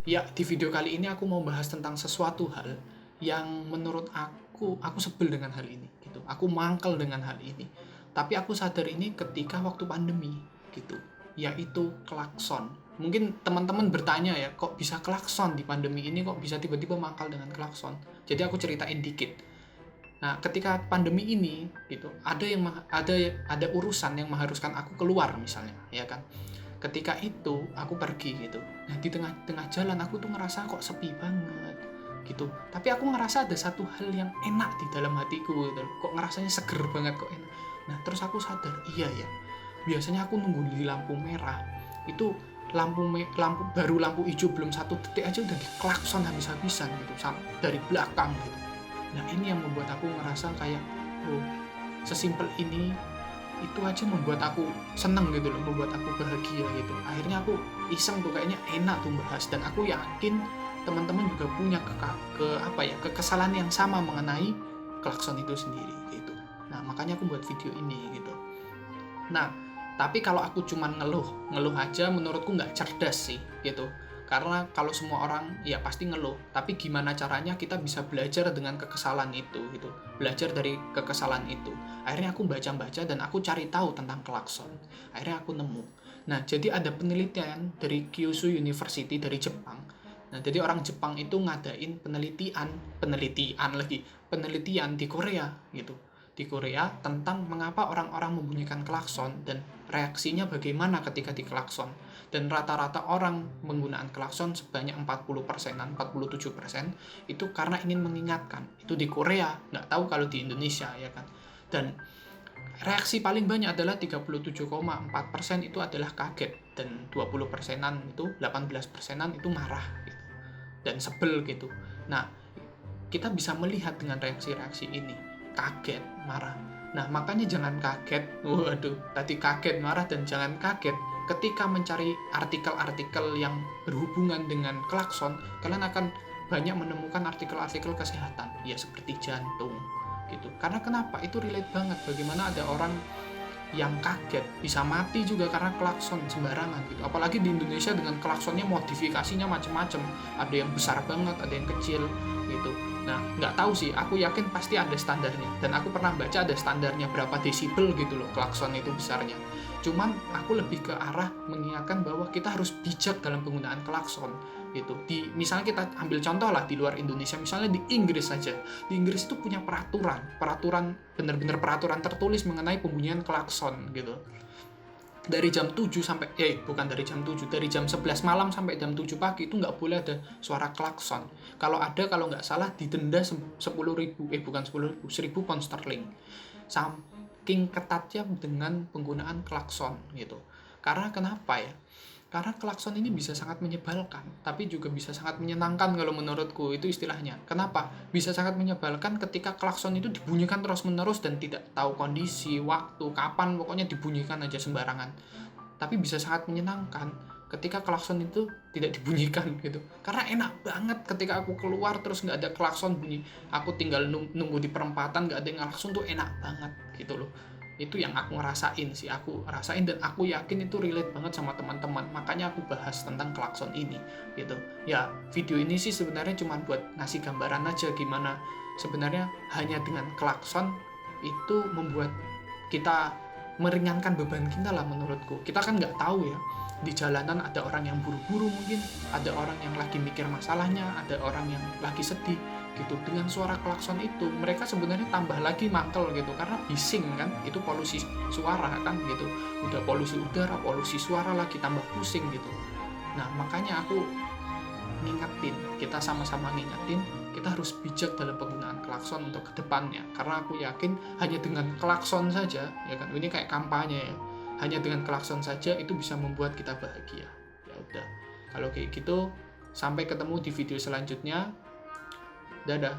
Ya, di video kali ini aku mau bahas tentang sesuatu hal yang menurut aku sebel dengan hal ini gitu. Aku mangkel dengan hal ini. Tapi aku sadar ini ketika waktu pandemi gitu, yaitu klakson. Mungkin teman-teman bertanya ya, kok bisa klakson di pandemi ini, kok bisa tiba-tiba mangkal dengan klakson. Jadi aku ceritain dikit. Nah, ketika pandemi ini gitu, ada urusan yang mengharuskan aku keluar misalnya, ya kan. Ketika itu aku pergi gitu, nah di tengah-tengah jalan aku tuh ngerasa kok sepi banget gitu, tapi aku ngerasa ada satu hal yang enak di dalam hatiku gitu, kok ngerasanya seger banget, kok enak. Nah terus aku sadar, iya ya, biasanya aku nunggu di lampu merah itu, lampu hijau belum 1 detik aja udah diklakson habis-habisan gitu dari belakang gitu. Nah ini yang membuat aku ngerasa kayak, oh, sesimpel ini itu aja membuat aku seneng gitu loh, membuat aku bahagia gitu. Akhirnya aku iseng tuh, kayaknya enak tuh bahas, dan aku yakin teman-teman juga punya kekesalan yang sama mengenai klakson itu sendiri gitu. Nah makanya aku buat video ini gitu. Nah tapi kalau aku cuman ngeluh aja, menurutku nggak cerdas sih gitu. Karena kalau semua orang ya pasti ngeluh, tapi gimana caranya kita bisa belajar dengan kekesalan itu gitu, belajar dari kekesalan itu. Akhirnya aku baca-baca dan aku cari tahu tentang klakson. Akhirnya aku nemu. Nah jadi ada penelitian dari Kyushu University dari Jepang. Nah jadi orang Jepang itu ngadain penelitian di Korea gitu, di Korea tentang mengapa orang-orang membunyikan klakson dan reaksinya bagaimana ketika diklakson. Dan rata-rata orang menggunakan klakson sebanyak 40%-an, 47% itu karena ingin mengingatkan. Itu di Korea, nggak tahu kalau di Indonesia ya kan. Dan reaksi paling banyak adalah 37,4% itu adalah kaget, dan 20%-an itu, 18%-an itu marah gitu, dan sebel gitu. Nah, kita bisa melihat dengan reaksi-reaksi ini, kaget, marah. Nah, makanya jangan kaget, tadi kaget, marah, dan jangan kaget ketika mencari artikel-artikel yang berhubungan dengan klakson. Kalian akan banyak menemukan artikel-artikel kesehatan, ya seperti jantung, gitu. Karena kenapa? Itu relate banget, bagaimana ada orang yang kaget bisa mati juga karena klakson sembarangan gitu. Apalagi di Indonesia dengan klaksonnya modifikasinya macam-macam, ada yang besar banget, ada yang kecil gitu. Nah nggak tahu sih, aku yakin pasti ada standarnya, dan aku pernah baca ada standarnya berapa desibel gitu loh klakson itu besarnya. Cuman aku lebih ke arah mengingatkan bahwa kita harus bijak dalam penggunaan klakson gitu. Misalnya kita ambil contoh lah di luar Indonesia, misalnya di Inggris saja. Di Inggris itu punya peraturan benar-benar peraturan tertulis mengenai pembunyian klakson gitu. Dari jam 7 sampai bukan dari jam 7, dari jam 11 malam sampai jam 7 pagi itu nggak boleh ada suara klakson. Kalau ada, kalau nggak salah didenda 10.000, bukan 10.000, 1.000 pound sterling. Saking ketatnya dengan penggunaan klakson gitu. Karena kenapa ya? Karena klakson ini bisa sangat menyebalkan, tapi juga bisa sangat menyenangkan kalau menurutku, itu istilahnya. Kenapa? Bisa sangat menyebalkan ketika klakson itu dibunyikan terus-menerus dan tidak tahu kondisi, waktu, kapan, pokoknya dibunyikan aja sembarangan. Tapi bisa sangat menyenangkan ketika klakson itu tidak dibunyikan gitu. Karena enak banget ketika aku keluar terus nggak ada klakson bunyi, aku tinggal nunggu di perempatan nggak ada yang klakson, tuh enak banget gitu loh. Itu yang aku rasain sih, aku rasain, dan aku yakin itu relate banget sama teman-teman. Makanya aku bahas tentang klakson ini gitu. Ya video ini sih sebenarnya cuma buat ngasih gambaran aja gimana sebenarnya hanya dengan klakson itu membuat kita meringankan beban kita lah menurutku. Kita kan nggak tahu ya, di jalanan ada orang yang buru-buru, mungkin ada orang yang lagi mikir masalahnya, ada orang yang lagi sedih gitu. Dengan suara klakson itu mereka sebenarnya tambah lagi mangkel gitu, karena bising kan, itu polusi suara kan gitu, udah polusi udara, polusi suara lagi, tambah pusing gitu. Nah makanya aku ngingetin, kita sama-sama ngingetin, kita harus bijak dalam penggunaan klakson untuk kedepannya. Karena aku yakin hanya dengan klakson saja, ya kan, ini kayak kampanye ya, hanya dengan klakson saja itu bisa membuat kita bahagia. Ya udah, kalau kayak gitu, sampai ketemu di video selanjutnya. Dadah.